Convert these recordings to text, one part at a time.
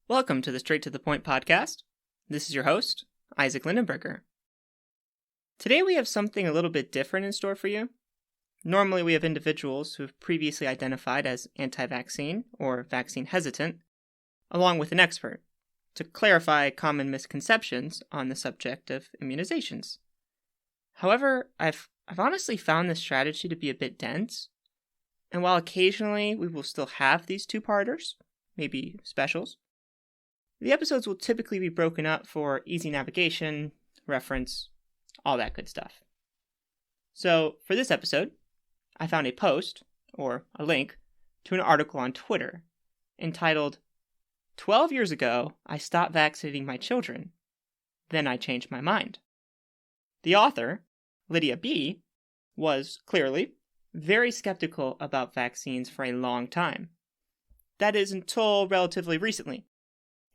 Welcome to the Straight to the Point podcast. This is your host, Isaac Lindenberger. Today we have something a little bit different in store for you. Normally we have individuals who have previously identified as anti-vaccine or vaccine hesitant, along with an expert, to clarify common misconceptions on the subject of immunizations. However, I've honestly found this strategy to be a bit dense, and while occasionally we will still have these two-parters, maybe specials, the episodes will typically be broken up for easy navigation, reference, all that good stuff. So, for this episode, I found a post, or a link, to an article on Twitter entitled, 12 years ago, I stopped vaccinating my children. Then I changed my mind. The author, Lydia G, was, clearly, very skeptical about vaccines for a long time. That is, until relatively recently.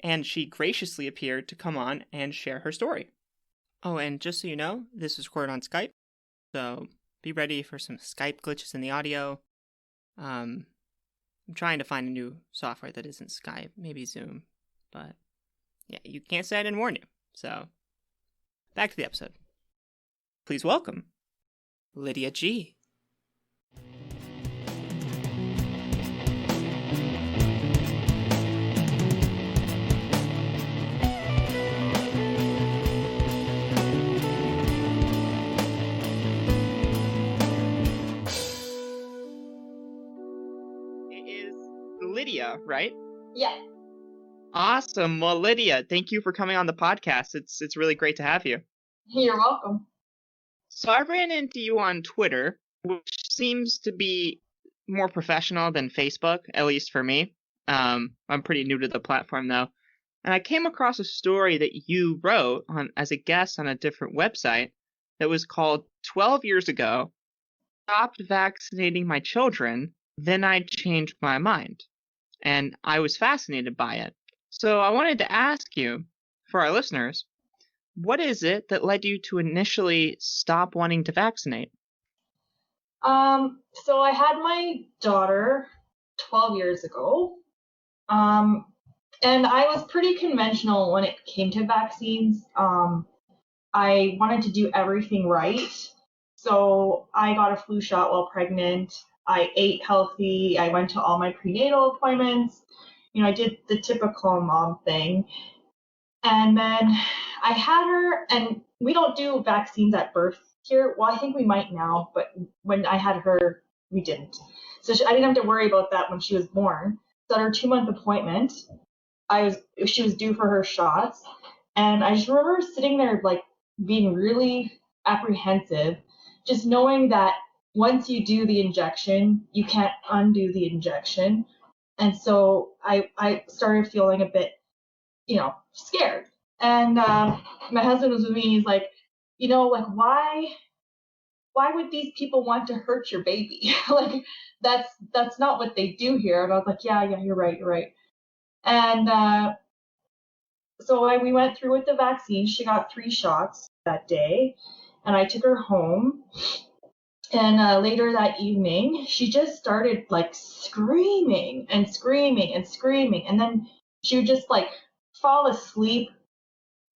And she graciously appeared to come on and share her story. Oh, and just so you know, this was recorded on Skype, so be ready for some Skype glitches in the audio. I'm trying to find a new software that isn't Skype, maybe Zoom, but yeah, you can't say I didn't warn you. So, back to the episode. Please welcome Lydia G. Lydia, right? Yeah. Awesome. Well, Lydia, thank you for coming on the podcast. It's really great to have you. You're welcome. So I ran into you on Twitter, which seems to be more professional than Facebook, at least for me. I'm pretty new to the platform, though. And I came across a story that you wrote as a guest on a different website that was called 12 Years Ago, Stopped Vaccinating My Children, Then I Changed My Mind. And I was fascinated by it. So I wanted to ask you, for our listeners, what is it that led you to initially stop wanting to vaccinate? So I had my daughter 12 years ago. And I was pretty conventional when it came to vaccines. I wanted to do everything right. So I got a flu shot while pregnant. I ate healthy. I went to all my prenatal appointments. I did the typical mom thing. And then I had her, and we don't do vaccines at birth here. Well, I think we might now, but when I had her, we didn't. So I didn't have to worry about that when she was born. So at her 2-month appointment, she was due for her shots. And I just remember sitting there, like, being really apprehensive, just knowing that once you do the injection, you can't undo the injection. And so I started feeling a bit, scared. And my husband was with me, and he's like, why would these people want to hurt your baby? Like, that's not what they do here. And I was like, yeah, you're right. And so we went through with the vaccine. She got 3 shots that day, and I took her home. And later that evening, she just started like screaming and screaming and screaming. And then she would just like fall asleep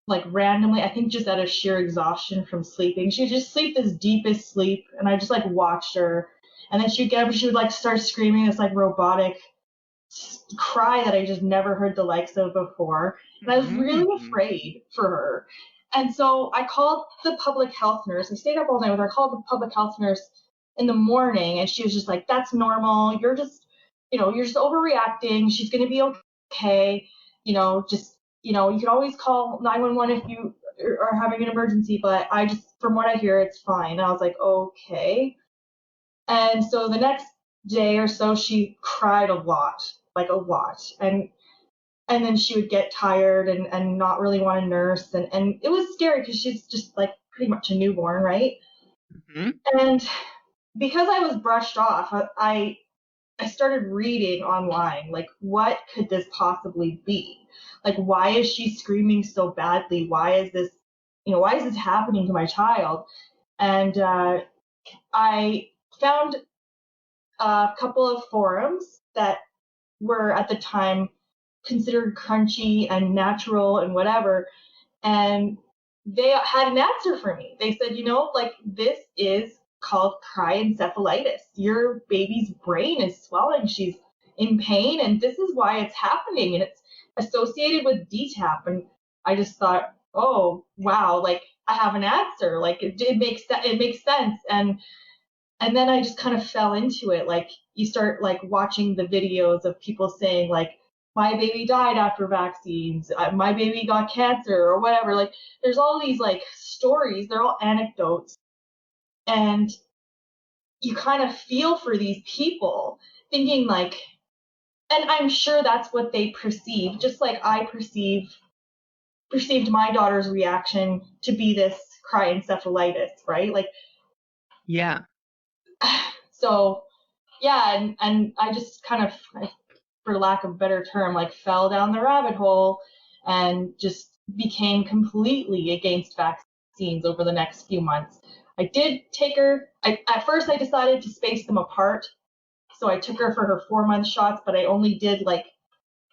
like randomly, I think just out of sheer exhaustion from sleeping. She would just sleep this deepest sleep. And I just like watched her. And then she'd get up and she would like start screaming this like robotic cry that I just never heard the likes of before. And I was really afraid for her. And so I called the public health nurse. I stayed up all night with her. I called the public health nurse in the morning, and she was just like, that's normal. You're just overreacting. She's going to be okay. You can always call 911 if you are having an emergency, but from what I hear, it's fine. And I was like, okay. And so the next day or so, she cried a lot. And then she would get tired and not really want to nurse. And it was scary because she's just like pretty much a newborn, right? Mm-hmm. And because I was brushed off, I started reading online, like, what could this possibly be? Like, why is she screaming so badly? Why is this happening to my child? And I found a couple of forums that were at the time considered crunchy and natural and whatever. And they had an answer for me. They said, like, this is called cryencephalitis. Your baby's brain is swelling. She's in pain, and this is why it's happening. And it's associated with DTAP. And I just thought, oh, wow, like, I have an answer. Like, it makes sense. And then I just kind of fell into it. Like, you start like watching the videos of people saying like, my baby died after vaccines, my baby got cancer or whatever. Like, there's all these like stories, they're all anecdotes. And you kind of feel for these people thinking like, and I'm sure that's what they perceive, just like I perceived my daughter's reaction to be this cryencephalitis, right? Like, yeah. So yeah, and I just kind of, for lack of a better term, like fell down the rabbit hole and just became completely against vaccines over the next few months. I did take her, at first I decided to space them apart. So I took her for her 4-month shots, but I only did like,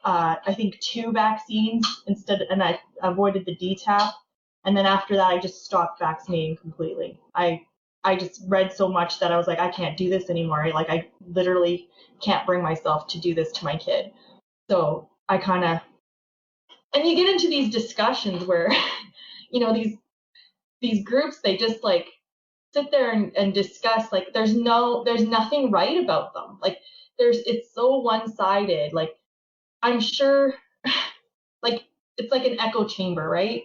I think 2 vaccines instead, and I avoided the DTAP. And then after that, I just stopped vaccinating completely. I just read so much that I was like, I can't do this anymore. Like, I literally can't bring myself to do this to my kid. So I kind of, and you get into these discussions where, these groups, they just like sit there and discuss, like, there's nothing right about them. Like, it's so one-sided. Like, I'm sure, like, it's like an echo chamber, right?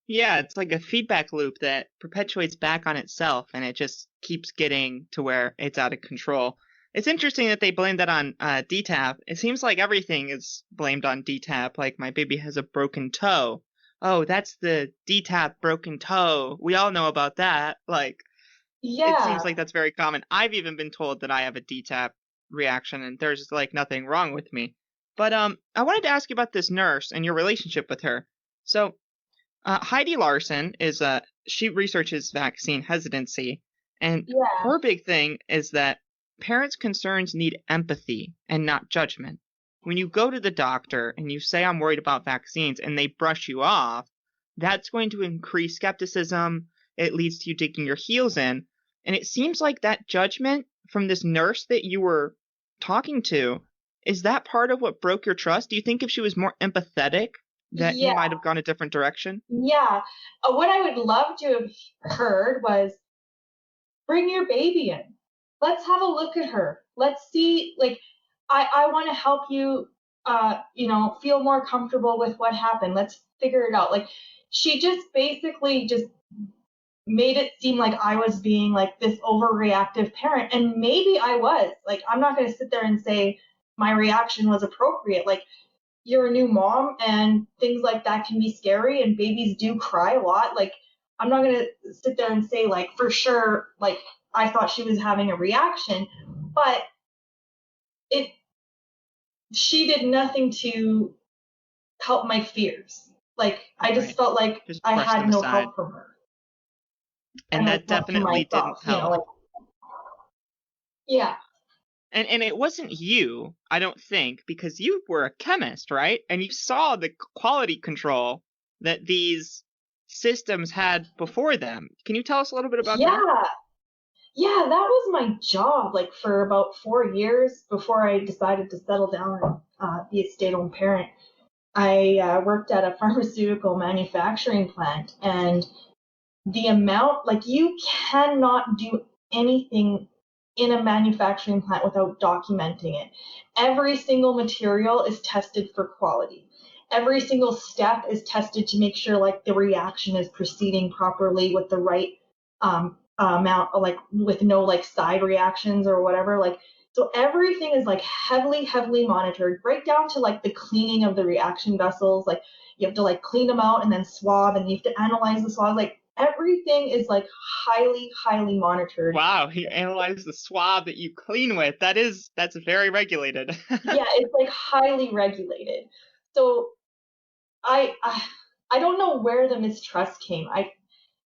Yeah, it's like a feedback loop that perpetuates back on itself, and it just keeps getting to where it's out of control. It's interesting that they blame that on DTAP. It seems like everything is blamed on DTAP, like my baby has a broken toe. Oh, that's the DTAP broken toe. We all know about that. Like, Yeah. It seems like that's very common. I've even been told that I have a DTAP reaction, and there's like nothing wrong with me. But I wanted to ask you about this nurse and your relationship with her. So Heidi Larson is she researches vaccine hesitancy, and her big thing is that parents' concerns need empathy and not judgment. When you go to the doctor and you say, I'm worried about vaccines, and they brush you off, that's going to increase skepticism. It leads to you digging your heels in. And it seems like that judgment from this nurse that you were talking to, is that part of what broke your trust? Do you think if she was more empathetic, that you might have gone a different direction? Yeah. What I would love to have heard was, bring your baby in. Let's have a look at her. Let's see, like, I want to help you, feel more comfortable with what happened. Let's figure it out. Like, she just basically just made it seem like I was being like this overreactive parent. And maybe I was. Like, I'm not going to sit there and say my reaction was appropriate. Like, you're a new mom and things like that can be scary, and babies do cry a lot. Like, I'm not going to sit there and say, like, for sure, like, I thought she was having a reaction, but she did nothing to help my fears. Like, I just felt like I had no help from her. And that definitely didn't help. Yeah. And it wasn't you, I don't think, because you were a chemist, right? And you saw the quality control that these systems had before them. Can you tell us a little bit about that? Yeah, that was my job, like, for about 4 years before I decided to settle down and be a stay-at-home parent. I worked at a pharmaceutical manufacturing plant, and the amount, like, you cannot do anything in a manufacturing plant without documenting it. Every single material is tested for quality. Every single step is tested to make sure, like, the reaction is proceeding properly with the right amount, like, with no, like, side reactions or whatever. Like, so everything is, like, heavily monitored, right down to, like, the cleaning of the reaction vessels. Like, you have to, like, clean them out and then swab, and you have to analyze the swab. Like, everything is, like, highly monitored. Wow, you analyze the swab that you clean with. That's very regulated. Yeah, it's, like, highly regulated. So I don't know where the mistrust came.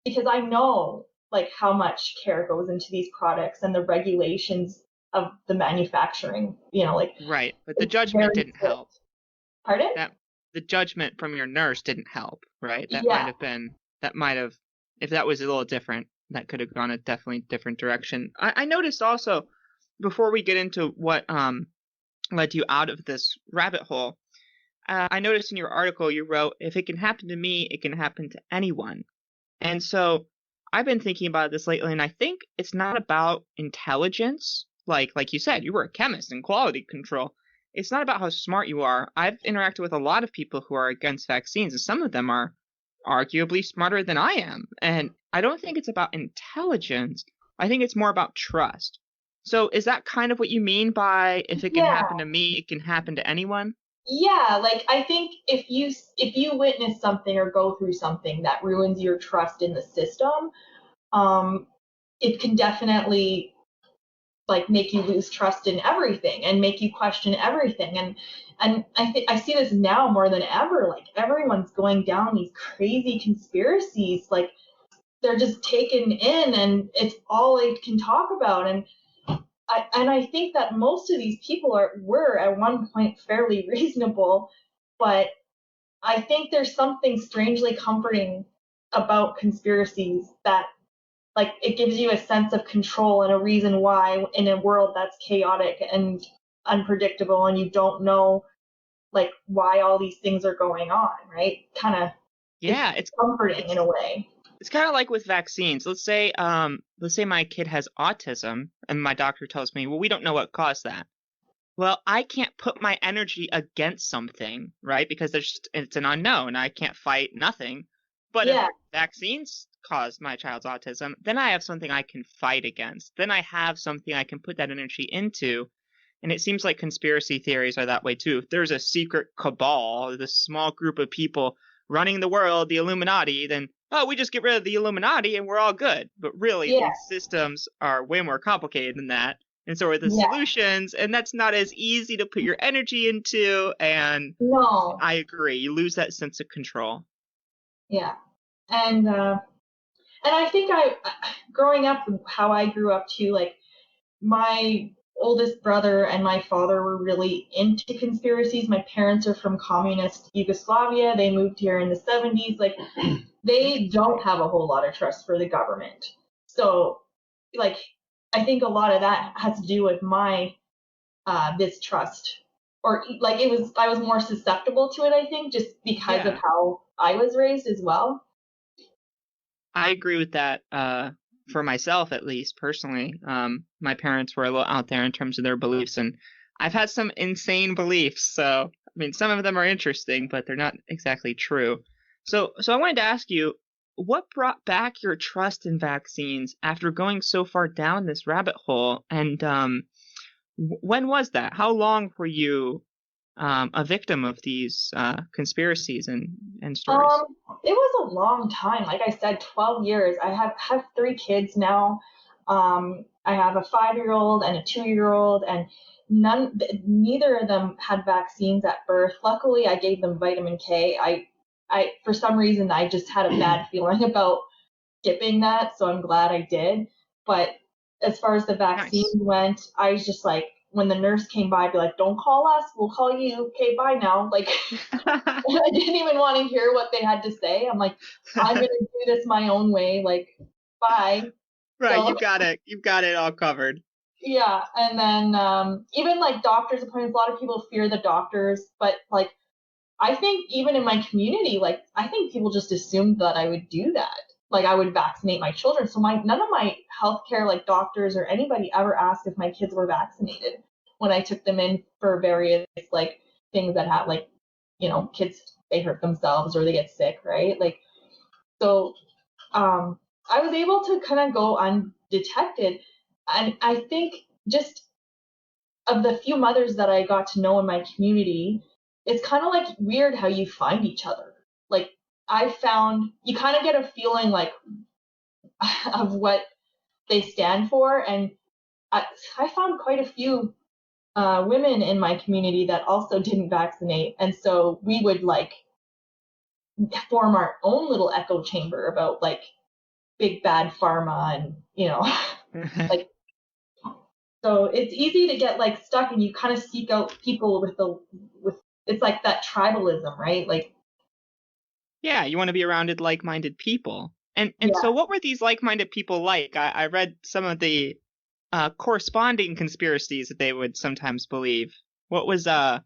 Because I know, like, how much care goes into these products and the regulations of the manufacturing, like. Right, but the judgment didn't help. Pardon? That the judgment from your nurse didn't help, right? That Yeah. might have, if that was a little different, that could have gone a definitely different direction. I noticed also, before we get into what led you out of this rabbit hole, I noticed in your article you wrote, if it can happen to me, it can happen to anyone. And so I've been thinking about this lately, and I think it's not about intelligence. Like you said, you were a chemist in quality control. It's not about how smart you are. I've interacted with a lot of people who are against vaccines, and some of them are arguably smarter than I am. And I don't think it's about intelligence. I think it's more about trust. So is that kind of what you mean by if it can Yeah. happen to me, it can happen to anyone? Yeah, like I think if you witness something or go through something that ruins your trust in the system, um, it can definitely like make you lose trust in everything and make you question everything. And I think I see this now more than ever. Like everyone's going down these crazy conspiracies. Like they're just taken in, and it's all they can talk about. And I think that most of these people were at one point fairly reasonable, but I think there's something strangely comforting about conspiracies that like it gives you a sense of control and a reason why in a world that's chaotic and unpredictable and you don't know like why all these things are going on, right? Kind of Yeah, it's comforting in a way. it's kind of like with vaccines. Let's say my kid has autism and my doctor tells me, well, we don't know what caused that. Well, I can't put my energy against something, right? Because it's an unknown. I can't fight nothing. But if Yeah, vaccines cause my child's autism, then I have something I can fight against. Then I have something I can put that energy into. And it seems like conspiracy theories are that way too. If there's a secret cabal, this small group of people running the world, the Illuminati, then, oh, we just get rid of the Illuminati and we're all good. But really, yeah, these systems are way more complicated than that. And so are the yeah. solutions, and that's not as easy to put your energy into. And No, I agree, you lose that sense of control. yeah. And I think growing up, how I grew up too, like my oldest brother and my father were really into conspiracies. My parents are from communist Yugoslavia. They moved here in the 70s. Like they don't have a whole lot of trust for the government. So like I think a lot of that has to do with my mistrust, or like I was more susceptible to it, I think, just because of Yeah, how I was raised as well. I agree with that. For myself, at least personally, my parents were a little out there in terms of their beliefs, and I've had some insane beliefs. So, I mean, some of them are interesting, but they're not exactly true. So I wanted to ask you, what brought back your trust in vaccines after going so far down this rabbit hole? And when was that? How long were you a victim of these conspiracies and stories? It was a long time. Like I said, 12 years. I have three kids now. I have a 5-year-old and a 2-year-old, and neither of them had vaccines at birth. Luckily, I gave them vitamin K. I for some reason I just had a bad feeling about skipping that, so I'm glad I did. But as far as the vaccines Nice. went, I was just like, when the nurse came by, I'd be like, "Don't call us, we'll call you. Okay, bye now." Like I didn't even want to hear what they had to say. I'm like, I'm gonna do this my own way. Like, bye. Right, So you got it. You've got it all covered. yeah, and then even like doctors' appointments. A lot of people fear the doctors, but like I think even in my community, like I think people just assumed that I would do that. Like I would vaccinate my children. So none of my healthcare like doctors or anybody ever asked if my kids were vaccinated when I took them in for various like things that have like, kids they hurt themselves or they get sick, right? Like so I was able to kind of go undetected. And I think just of the few mothers that I got to know in my community, it's kind of like weird how you find each other. Like I found you kind of get a feeling like of what they stand for, and I found quite a few women in my community that also didn't vaccinate, and so we would like form our own little echo chamber about like big bad pharma and like so it's easy to get like stuck and you kind of seek out people with it's like that tribalism, right? Like, Yeah, you want to be around like-minded people. And yeah. so what were these like-minded people like? I read some of the corresponding conspiracies that they would sometimes believe. What was that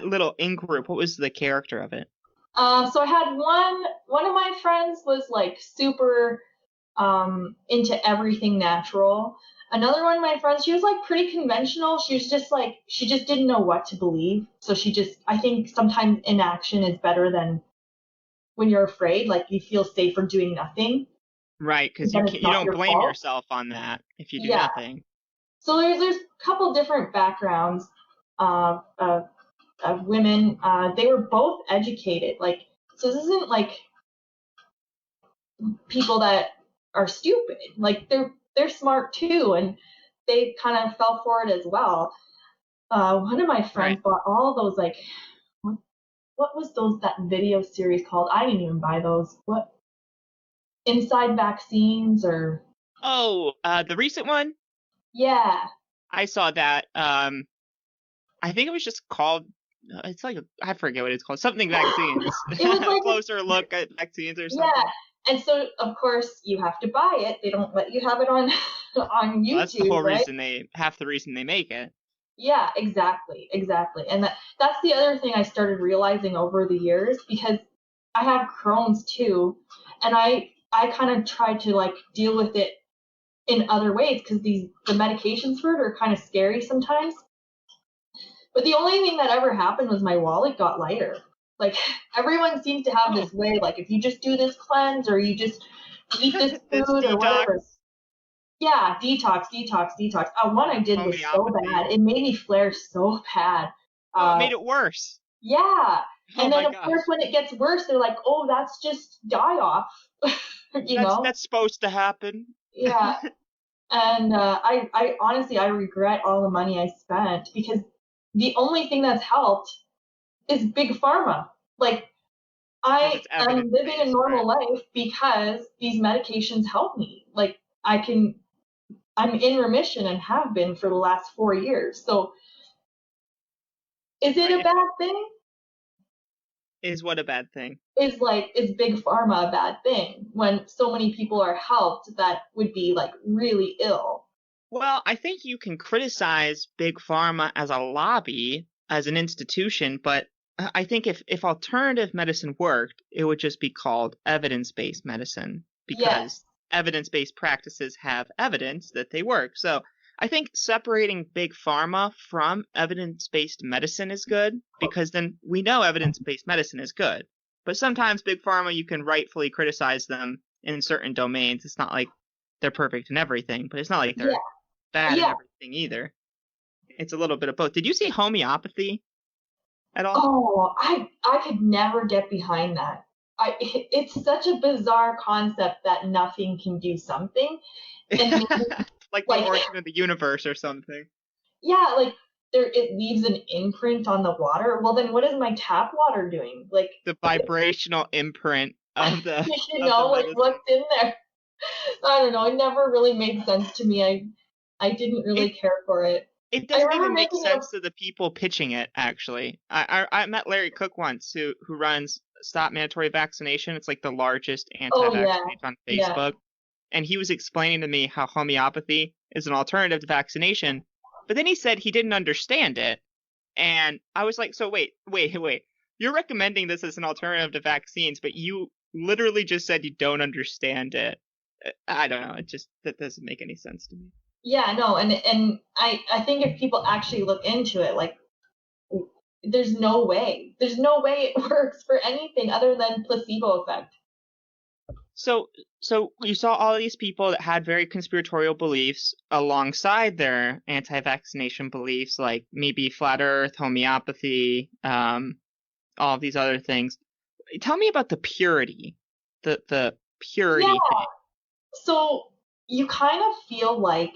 little in-group? What was the character of it? So I had one of my friends was like super into everything natural. Another one of my friends, she was like pretty conventional. She was just like, she just didn't know what to believe. So I think sometimes inaction is better than when you're afraid. Like you feel safer doing nothing. Right, because Then it's you not don't your blame fault. yourself on that if you do Yeah. nothing. So there's a couple different backgrounds of, of, of women. They were both educated. Like, so this isn't like people that are stupid. Like they're smart too, and they kind of fell for it as well. One of my friends Right. bought all those like what was that video series called? I didn't even buy those. What Inside Vaccines or Oh, the recent one? yeah. I saw that. I think it was just called. It's like I forget what it's called. Something vaccines. It was A like closer look at vaccines or yeah. something. And so of course you have to buy it. They don't let you have it on on Well, that's the YouTube, whole right? reason half the reason they make it. Yeah, exactly, exactly. And that's the other thing I started realizing over the years because I have Crohn's too, and I kind of tried to like deal with it in other ways because the medications for it are kind of scary sometimes. But the only thing that ever happened was my wallet got lighter. Like everyone seems to have Oh, this way, like if you just do this cleanse or you just eat this this food or whatever. detox, Yeah, detox, detox, detox. One I did was so homeopathy. bad. It made me flare so bad. Oh, it Uh, made it worse. yeah. Oh And then my of course gosh. when it gets worse, they're like, oh, that's just die off, you know? That's supposed to happen. Yeah. And I honestly, I regret all the money I spent because the only thing that's helped is big pharma. Like Because I it's am evidence living a based, normal right? life because these medications help me. Like I'm in remission and have been for the last 4 years. So is it Right. a bad thing? Is what a bad thing. Is big pharma a bad thing when so many people are helped that would be like really ill? Well, I think you can criticize Big Pharma as a lobby, as an institution, but I think if alternative medicine worked, it would just be called evidence-based medicine Yes. because evidence-based practices have evidence that they work. So I think separating Big Pharma from evidence-based medicine is good because then we know evidence-based medicine is good. But sometimes Big Pharma, you can rightfully criticize them in certain domains. It's not like they're perfect in everything, but it's not like Yeah. they're bad in Yeah. everything either. It's a little bit of both. Did you see homeopathy at all? Oh, I could never get behind that. It's such a bizarre concept that nothing can do something, and maybe Like the like origin of the universe or something. yeah, like there it leaves an imprint on the water. Well, then what is my tap water doing? Like The vibrational imprint of the like medicine. what's in there? I don't know. It never really made sense to me. I didn't really It care for it. it I doesn't remember even make making a sense to the people pitching it, actually. I met Larry Cook once who runs Stop Mandatory Vaccination. It's like the largest oh anti-vax yeah, page on yeah. Facebook. And he was explaining to me how homeopathy is an alternative to vaccination. But then he said he didn't understand it. And I was like, so wait. You're recommending this as an alternative to vaccines, but you literally just said you don't understand it. I don't know. That doesn't make any sense to me. Yeah, no, and I think if people actually look into it, like there's no way. There's no way it works for anything other than placebo effect. So, so you saw all these people that had very conspiratorial beliefs alongside their anti-vaccination beliefs, like maybe flat Earth, homeopathy, all of these other things. Tell me about the purity, the Yeah. purity thing. So you kind of feel like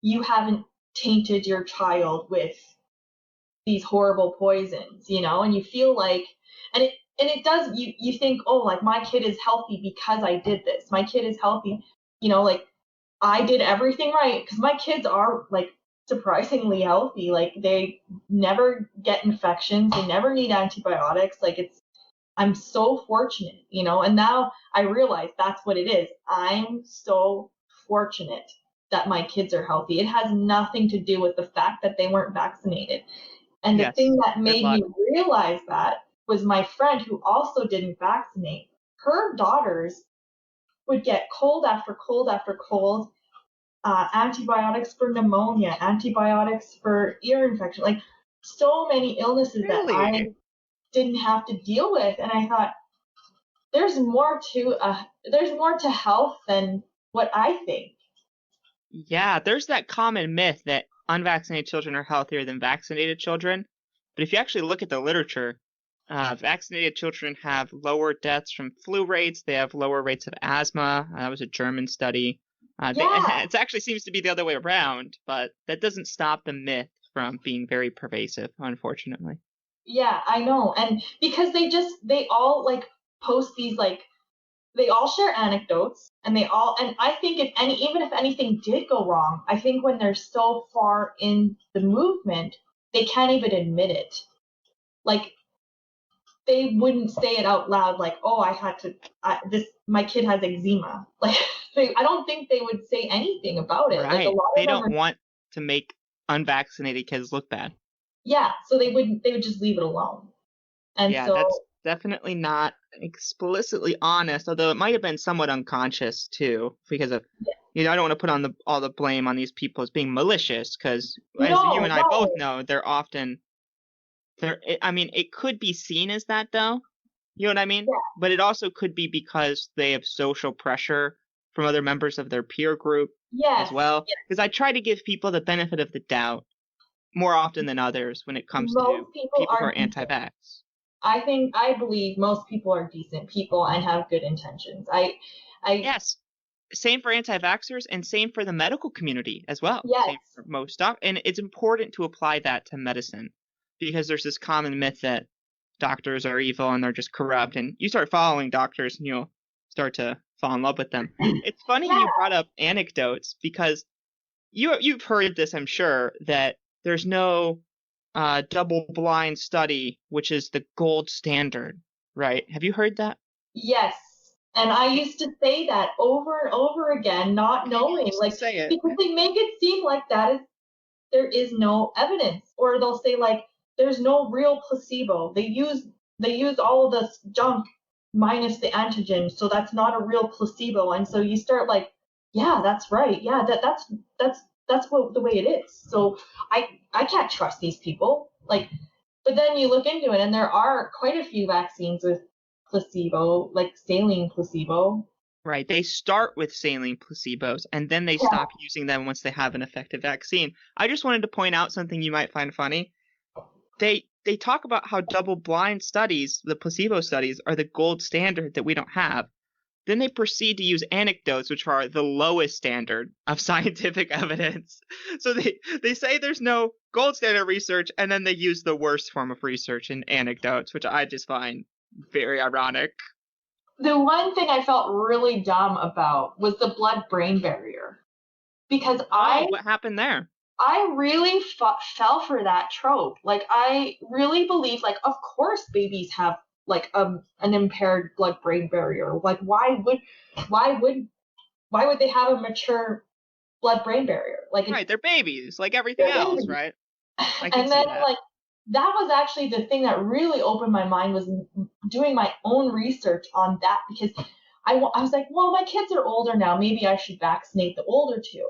you haven't tainted your child with these horrible poisons, and you feel like and it does you think, oh, like my kid is healthy because I did this. My kid is healthy, like I did everything right because my kids are like surprisingly healthy. Like they never get infections, they never need antibiotics. Like I'm so fortunate, and now I realize that's what it is. I'm so fortunate that my kids are healthy. It has nothing to do with the fact that they weren't vaccinated. And the Yes. thing that Good made luck. me realize that was my friend who also didn't vaccinate. Her daughters would get cold after cold after cold, antibiotics for pneumonia, antibiotics for ear infection, like so many illnesses that I Really? didn't have to deal with. And I thought, there's more to health than what I think. Yeah, there's that common myth that unvaccinated children are healthier than vaccinated children. But if you actually look at the literature, vaccinated children have lower deaths from flu rates. They have lower rates of asthma. That was a German study. Yeah, It actually seems to be the other way around, but that doesn't stop the myth from being very pervasive, unfortunately. yeah, I know. And because they all like post these, like, they all share anecdotes, and I think even if anything did go wrong, I think when they're so far in the movement, they can't even admit it. Like, they wouldn't say it out loud, like, oh, my kid has eczema. Like, I don't think they would say anything about it. Like, a Right. lot of They them don't are, want to make unvaccinated kids look bad. yeah, so they would just leave it alone. And Yeah, so, that's definitely not explicitly honest, although it might have been somewhat unconscious too, because of, I don't want to put on all the blame on these people as being malicious, because as you no, and I both no, know, I mean, it could be seen as that though. You know what I mean? yeah, But it also could be because they have social pressure from other members of their peer group as yes, well. yes. Because I try to give people the benefit of the doubt more often than others when it comes to Most people people who are are decent. anti-vax. I believe most people are decent people and have good intentions. I, Yes, same for anti-vaxxers and same for the medical community as well. yes, Same for most doc, and it's important to apply that to medicine because there's this common myth that doctors are evil and they're just corrupt, and you start following doctors and you'll start to fall in love with them. It's funny yeah, you brought up anecdotes because you've heard this, I'm sure, that there's no double-blind study which is the gold standard, right? Have you heard that? yes. And I used to say that over and over again, not You knowing, used to like, say it. because they make it seem like there is no evidence, or they'll say, like, there's no real placebo. They use all of this junk minus the antigen, so that's not a real placebo. And so you start, like, yeah, that's right. Yeah, that's what the way it is. So I can't trust these people. Like, but then you look into it, and there are quite a few vaccines with placebo, like saline placebo. Right. They start with saline placebos and then they Yeah, stop using them once they have an effective vaccine. I just wanted to point out something you might find funny. They talk about how double blind studies, the placebo studies, are the gold standard that we don't have. Then they proceed to use anecdotes, which are the lowest standard of scientific evidence. So they say there's no gold standard research, and then they use the worst form of research in anecdotes, which I just find very ironic. the one thing I felt really dumb about was the blood-brain barrier, because Oh, what happened there? I really fell for that trope. Like, I really believe, like, of course babies have, like, an impaired blood-brain barrier. Like, why would why would they have a mature blood-brain barrier? Like, Right, they're babies, like everything they're else, babies. right? I can And then, see that. like, that was actually the thing that really opened my mind, was doing my own research on that, because I was like, well, my kids are older now, maybe I should vaccinate the older two.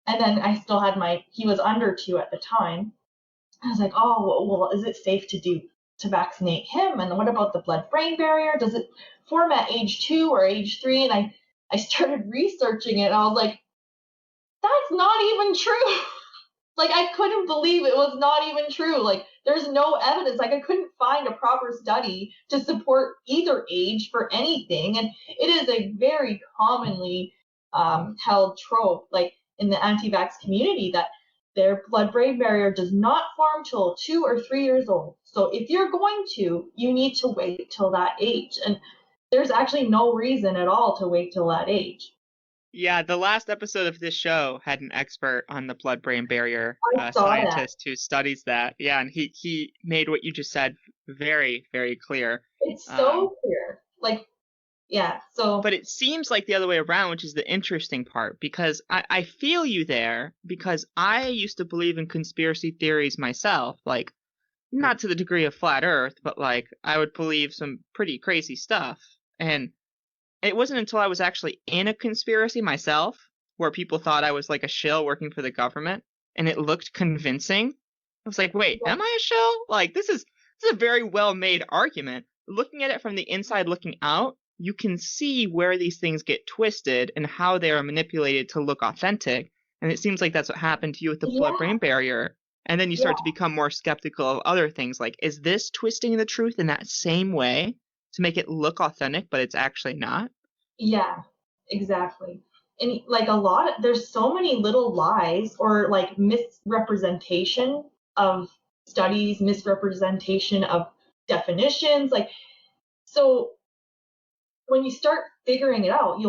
And then I still had he was under 2 at the time. I was like, oh, well, is it safe to vaccinate him? And what about the blood-brain barrier? Does it form at age 2 or age 3? And I started researching it, and I was like, that's not even true. Like, I couldn't believe it was not even true. Like, there's no evidence. Like, I couldn't find a proper study to support either age for anything. And it is a very commonly held trope, like, in the anti-vax community, that their blood-brain barrier does not form till 2 or 3 years old. So if you're going to, you need to wait till that age. And there's actually no reason at all to wait till that age. Yeah, the last episode of this show had an expert on the blood-brain barrier, I a saw that. scientist who studies that. Yeah, and he made what you just said very, very clear. It's Um, so clear. Like, yeah. So but it seems like the other way around, which is the interesting part, because I feel you there, because I used to believe in conspiracy theories myself, like, not to the degree of flat Earth, but like, I would believe some pretty crazy stuff. And it wasn't until I was actually in a conspiracy myself, where people thought I was like a shill working for the government, and it looked convincing. I was like, wait, am I a shill? Like, this is a very well made argument. Looking at it from the inside looking out, you can see where these things get twisted and how they are manipulated to look authentic. And it seems like that's what happened to you with the yeah, blood-brain barrier. And then you yeah, start to become more skeptical of other things. Like, is this twisting the truth in that same way to make it look authentic, but it's actually not? yeah, exactly. And like there's so many little lies or like misrepresentation of studies, misrepresentation of definitions. Like, so when you start figuring it out,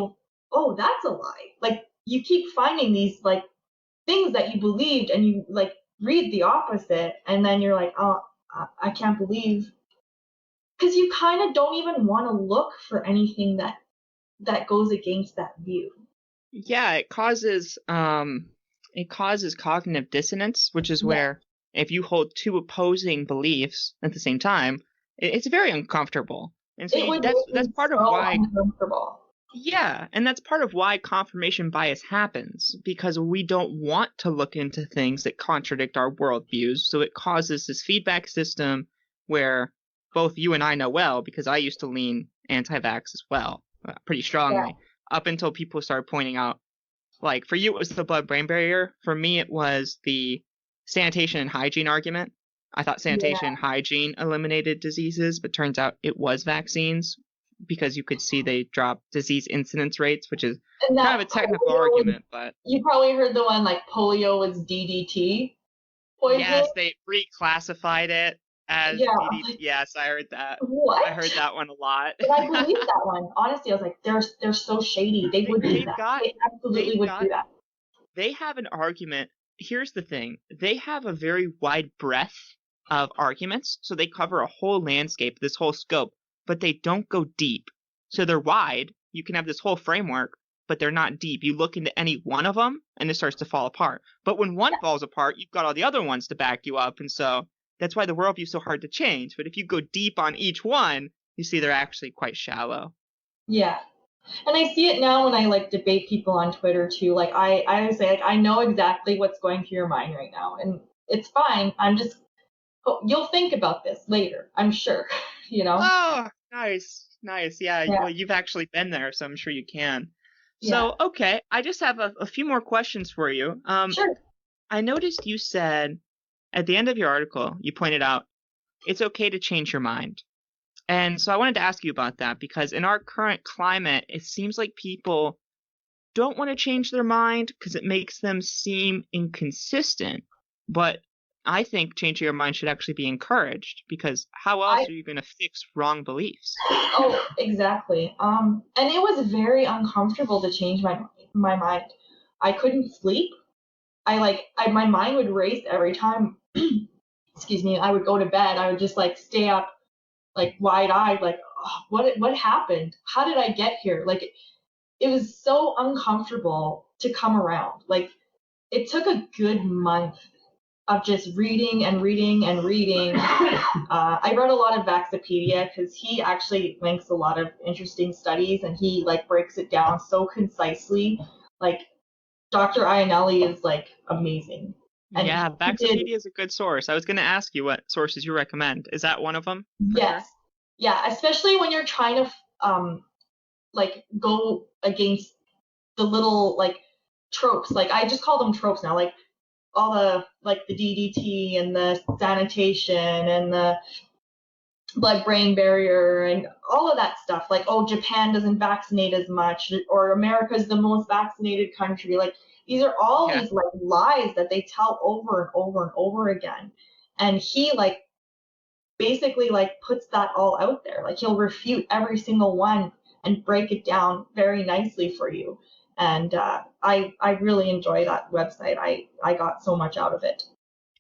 oh, that's a lie. Like, you keep finding these like things that you believed and you like read the opposite, and then you're like, oh, I can't believe, because you kind of don't even want to look for anything that goes against that view. Yeah, it causes cognitive dissonance, which is Yeah, where if you hold two opposing beliefs at the same time, it's very uncomfortable. And so it would that's make me part of so why, uncomfortable. yeah, and that's part of why confirmation bias happens, because we don't want to look into things that contradict our worldviews. So it causes this feedback system where both you and I know well, because I used to lean anti-vax as well, pretty Yeah, strongly, up until people started pointing out, like, for you, it was the blood-brain barrier. For me, it was the sanitation and hygiene argument. I thought sanitation yeah, and hygiene eliminated diseases, but turns out it was vaccines, because you could see they dropped disease incidence rates, which is and kind that of a technical polio was, argument, but you probably heard the one like polio was DDT poisoning. yes, they reclassified it as Yeah, I'm DDT. like, Yes, I heard that. I what? heard that one a lot. But I believe that one. Honestly, I was like, they're so shady. They they, would do they've that. got They absolutely they've would do got that. they have an argument. Here's the thing. They have a very wide breadth of arguments, so they cover a whole landscape, this whole scope, but they don't go deep. So they're wide. You can have this whole framework, but they're not deep. You look into any one of them, and it starts to fall apart. But when one falls apart, you've got all the other ones to back you up, and so that's why the worldview is so hard to change. But if you go deep on each one, you see they're actually quite shallow. Yeah. And I see it now when I like debate people on Twitter too. Like I always say like I know exactly what's going through your mind right now, and it's fine. I'm just you'll think about this later. I'm sure. You know. Oh, nice, nice. Yeah, Yeah. well, you've actually been there, so I'm sure you can. Yeah. So, okay, I just have a few more questions for you. Sure. I noticed you said at the end of your article, you pointed out it's okay to change your mind. And so I wanted to ask you about that, because in our current climate, it seems like people don't want to change their mind because it makes them seem inconsistent. But I think changing your mind should actually be encouraged, because how else I are you going to fix wrong beliefs? oh exactly. And it was very uncomfortable to change my mind. I couldn't sleep. My mind would race every time. Excuse me. I would go to bed. I would just like stay up like wide eyed, like, oh, what happened? How did I get here? Like it was so uncomfortable to come around. Like it took a good month of just reading and reading and reading. I read a lot of Vaxapedia because he actually links a lot of interesting studies and he like breaks it down so concisely. Like Dr. Iannelli is like amazing. And Yeah, he did, Vaxapedia is a good source. I was going to ask you what sources you recommend. Is that one of them for yes. sure? Yeah, especially when you're trying to like go against the little like tropes. Like I just call them tropes now. Like all the like the DDT and the sanitation and the blood-brain barrier and all of that stuff. Like, oh, Japan doesn't vaccinate as much, or America's the most vaccinated country. Like these are all Yeah. these like lies that they tell over and over and over again. And he like basically like puts that all out there. Like he'll refute every single one and break it down very nicely for you. And I really enjoy that website. I got so much out of it.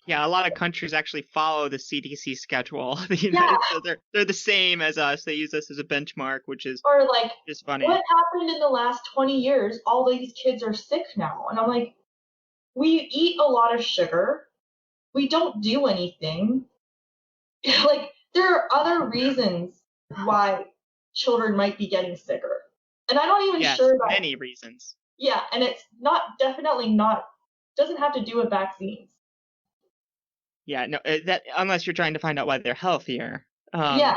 Yeah, a lot of countries actually follow the CDC schedule. The Yeah. United States, they're the same as us. They use us as a benchmark, which is Or like, just funny. what happened in the last 20 years? All these kids are sick now. And I'm like, we eat a lot of sugar. We don't do anything. Like, there are other reasons why children might be getting sicker. And I'm not even sure that. Many reasons. Yeah, and it's definitely not, doesn't have to do with vaccines. Yeah, no, that unless you're trying to find out why they're healthier. Yeah.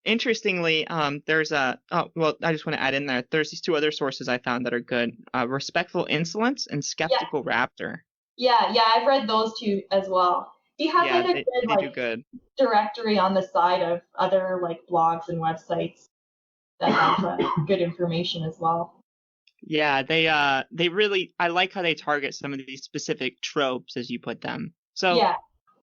Interestingly, there's I just want to add in there's these two other sources I found that are good. Respectful Insolence and Skeptical Raptor. Yeah, I've read those two as well. He has a good directory on the side of other like blogs and websites that have good information as well. Yeah, they really, I like how they target some of these specific tropes, as you put them.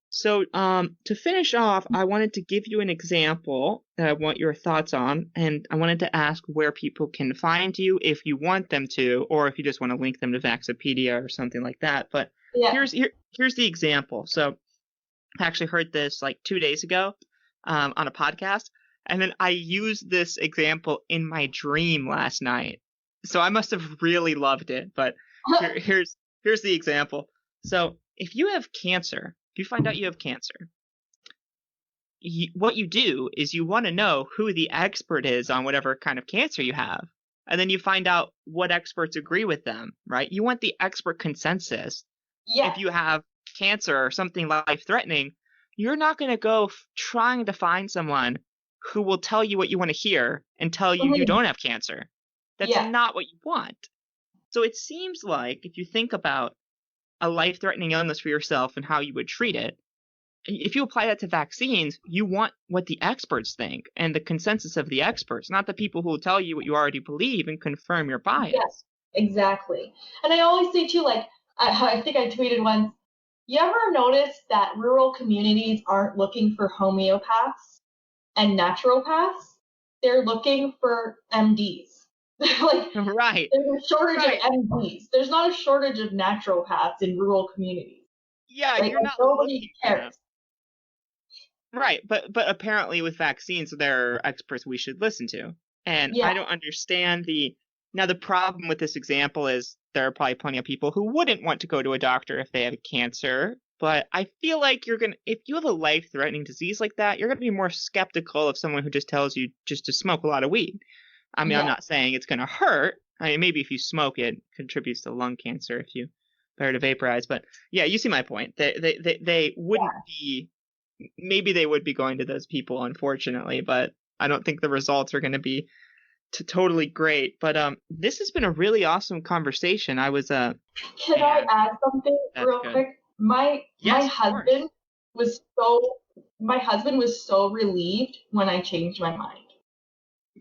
So to finish off, I wanted to give you an example that I want your thoughts on, and I wanted to ask where people can find you if you want them to, or if you just want to link them to Vaxopedia or something like that. But here's the example. So I actually heard this like 2 days ago on a podcast, and then I used this example in my dream last night. So I must have really loved it. But here's the example. So if you have cancer, if you find out you have cancer, what you do is you want to know who the expert is on whatever kind of cancer you have. And then you find out what experts agree with them, right? You want the expert consensus. Yeah. If you have cancer or something life-threatening, you're not going to go trying to find someone who will tell you what you want to hear and tell you you don't have cancer. That's not what you want. So it seems like if you think about a life-threatening illness for yourself and how you would treat it, if you apply that to vaccines, you want what the experts think and the consensus of the experts, not the people who will tell you what you already believe and confirm your bias. Yes, exactly. And I always say too, like, I think I tweeted once, you ever notice that rural communities aren't looking for homeopaths and naturopaths? They're looking for MDs. Like, right. There's a shortage of MDs. There's not a shortage of naturopaths in rural communities. Yeah, right? You're not nobody cares. Right, but apparently with vaccines, there are experts we should listen to. And I don't understand now the problem with this example is there are probably plenty of people who wouldn't want to go to a doctor if they have cancer. But I feel like if you have a life-threatening disease like that, you're going to be more skeptical of someone who just tells you just to smoke a lot of weed. I mean, I'm not saying it's going to hurt. I mean, maybe if you smoke, it contributes to lung cancer if you better to vaporize. But yeah, you see my point. They wouldn't be. Maybe they would be going to those people, unfortunately, but I don't think the results are going to be totally great. But this has been a really awesome conversation. I was Can I add something real quick? My husband was so relieved when I changed my mind.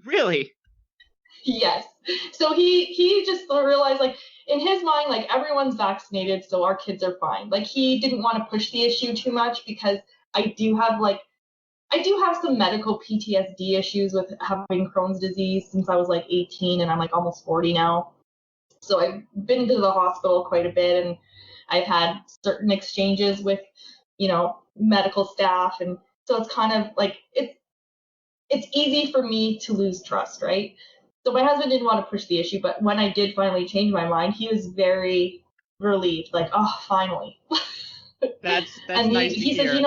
Really? Yes. So he just realized, like, in his mind, like, everyone's vaccinated, so our kids are fine. Like, he didn't want to push the issue too much because I do have some medical PTSD issues with having Crohn's disease since I was like 18 and I'm like almost 40 now. So I've been to the hospital quite a bit and I've had certain exchanges with, medical staff. And so it's kind of like, it's easy for me to lose trust, right? So my husband didn't want to push the issue, but when I did finally change my mind, he was very relieved, like, oh, finally. That's and nice to he hear. said,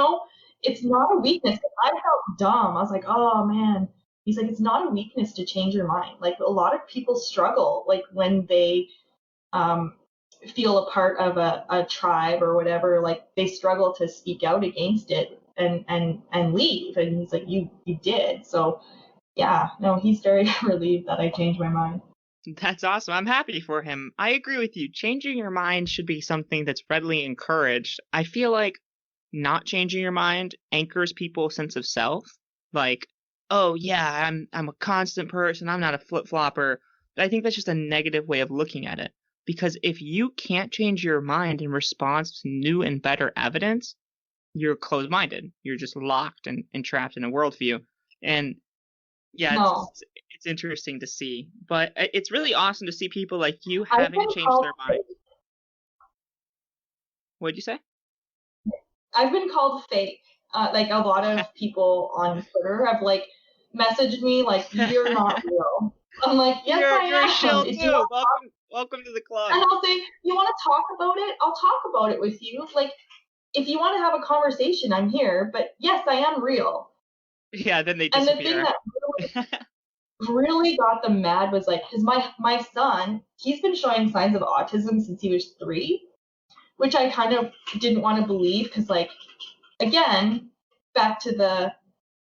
it's not a weakness. I felt dumb. I was like, oh man. He's like, it's not a weakness to change your mind. Like, a lot of people struggle, like, when they feel a part of a tribe or whatever, like, they struggle to speak out against it and leave. And he's like, you did. So yeah, no, he's very relieved that I changed my mind. That's awesome. I'm happy for him. I agree with you. Changing your mind should be something that's readily encouraged. I feel like not changing your mind anchors people's sense of self. Like, oh yeah, I'm a constant person. I'm not a flip-flopper. But I think that's just a negative way of looking at it. Because if you can't change your mind in response to new and better evidence, you're closed-minded. You're just locked and trapped in a worldview. And yeah, it's interesting to see. But it's really awesome to see people like you I've having been changed called their mind. What'd you say? I've been called fake. Like a lot of people on Twitter have like messaged me like, "You're not real." I'm like, "Yes, You're a I am." shill If you too. want, Welcome to the club. and I'll say, "You want to talk about it? I'll talk about it with you." Like, if you want to have a conversation, I'm here. But yes, I am real. Yeah, then they And the thing disappear. that really got them mad was like, because my son, he's been showing signs of autism since he was 3, which I kind of didn't want to believe because, like, again, back to the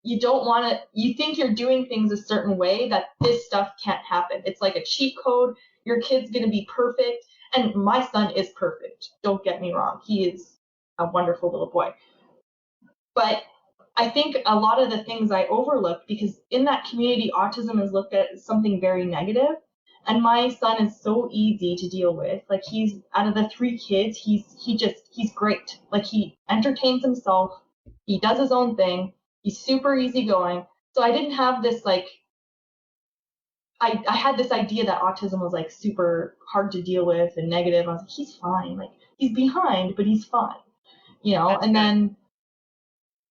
you don't want to, you think you're doing things a certain way that this stuff can't happen. It's like a cheat code. Your kid's going to be perfect. And my son is perfect. Don't get me wrong. He is a wonderful little boy. But I think a lot of the things I overlooked because in that community, autism is looked at as something very negative. And my son is so easy to deal with. Like he's out of the 3 kids, he's great. Like he entertains himself. He does his own thing. He's super easygoing. So I didn't have this like I had this idea that autism was like super hard to deal with and negative. I was like, he's fine. Like he's behind, but he's fine. That's And good. then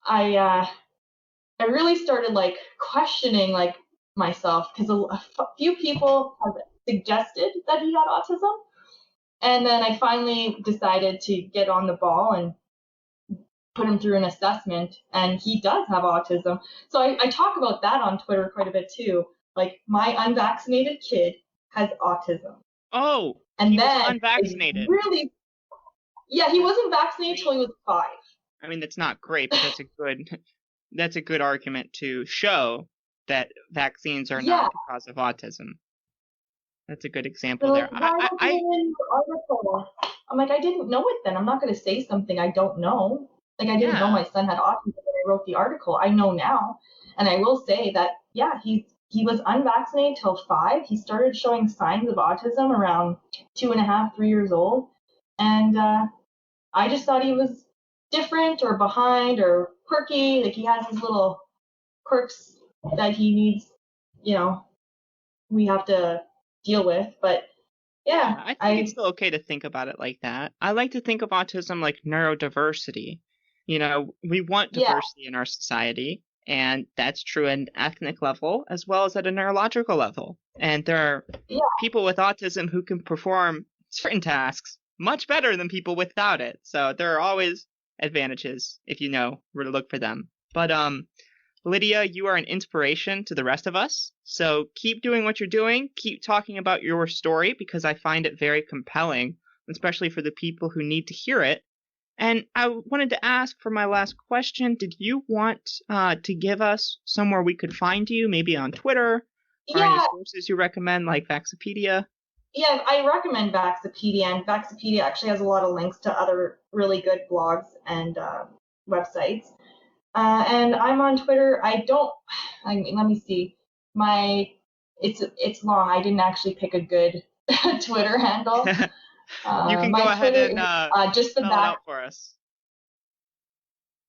I really started like questioning like myself because a few people have suggested that he had autism, and then I finally decided to get on the ball and put him through an assessment, and he does have autism. So I talk about that on Twitter quite a bit too. Like my unvaccinated kid has autism. Oh, And he was then unvaccinated. Yeah, he wasn't vaccinated till he was 5. I mean, that's not great, but that's a good argument to show that vaccines are not the cause of autism. That's a good example So there. why wasn't it in the article? I'm like, I didn't know it then. I'm not going to say something I don't know. Like I didn't know my son had autism when I wrote the article. I know now, and I will say that he was unvaccinated till 5. He started showing signs of autism around 2.5, 3 years old, and I just thought he was different or behind or quirky. Like he has his little quirks that he needs, we have to deal with. But yeah, I think it's still okay to think about it like that. I like to think of autism like neurodiversity. We want diversity in our society, and that's true at an ethnic level as well as at a neurological level. And there are people with autism who can perform certain tasks much better than people without it. So there are always advantages if you know where to look for them. But Lydia, you are an inspiration to the rest of us. So keep doing what you're doing. Keep talking about your story because I find it very compelling, especially for the people who need to hear it. And I wanted to ask for my last question, did you want to give us somewhere we could find you, maybe on Twitter, or any sources you recommend, like Vaxopedia? Yeah, I recommend Vaxopedia, and Vaxopedia actually has a lot of links to other really good blogs and websites. And I'm on Twitter. Let me see. It's long. I didn't actually pick a good Twitter handle. You can go ahead and just spell it out for us.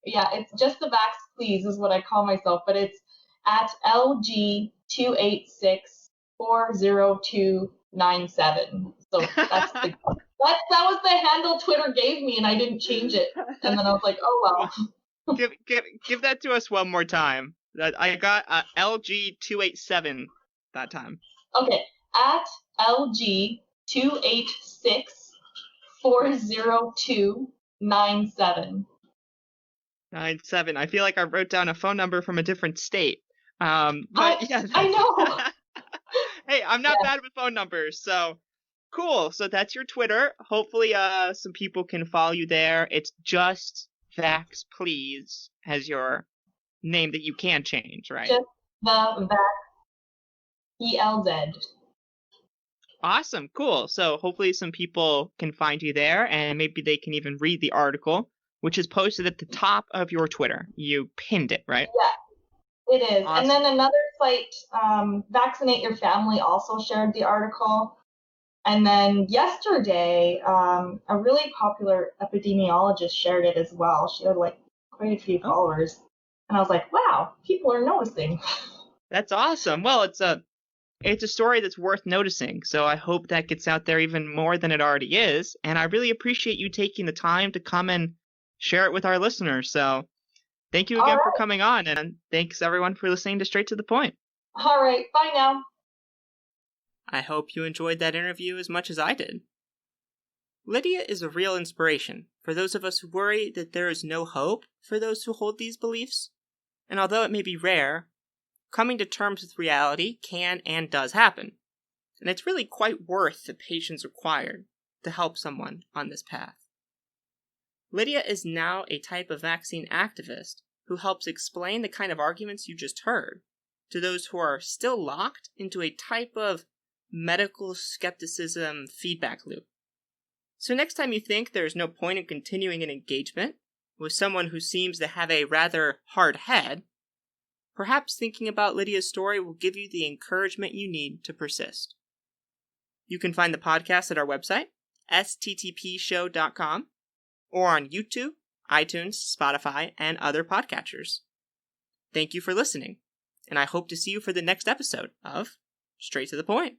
Yeah, it's just the Vax Please is what I call myself, but it's at LG2864027. So that was the handle Twitter gave me, and I didn't change it. And then I was like, oh well. Give that to us one more time. I got LG287 that time. Okay, at LG2864027. 97. I feel like I wrote down a phone number from a different state. But yeah, I know. Hey, I'm not bad with phone numbers, so cool. So that's your Twitter. Hopefully, some people can follow you there. It's just Vax Please as your name that you can change, right? Just the Vax ELZ. Awesome, cool. So hopefully some people can find you there, and maybe they can even read the article, which is posted at the top of your Twitter. You pinned it, right? Yeah, it is. Awesome. And then another site, Vaccinate Your Family, also shared the article. And then yesterday, a really popular epidemiologist shared it as well. She had like quite a few followers. And I was like, wow, people are noticing. That's awesome. Well, it's a it's a story that's worth noticing, so I hope that gets out there even more than it already is, and I really appreciate you taking the time to come and share it with our listeners. So thank you All again for right. coming on, and thanks everyone for listening to Straight to the Point. All right. Bye now. I hope you enjoyed that interview as much as I did. Lydia is a real inspiration for those of us who worry that there is no hope for those who hold these beliefs. And although it may be rare, coming to terms with reality can and does happen. And it's really quite worth the patience required to help someone on this path. Lydia is now a type of vaccine activist who helps explain the kind of arguments you just heard to those who are still locked into a type of medical skepticism feedback loop. So next time you think there's no point in continuing an engagement with someone who seems to have a rather hard head, perhaps thinking about Lydia's story will give you the encouragement you need to persist. You can find the podcast at our website, sttpshow.com, or on YouTube, iTunes, Spotify, and other podcatchers. Thank you for listening, and I hope to see you for the next episode of Straight to the Point.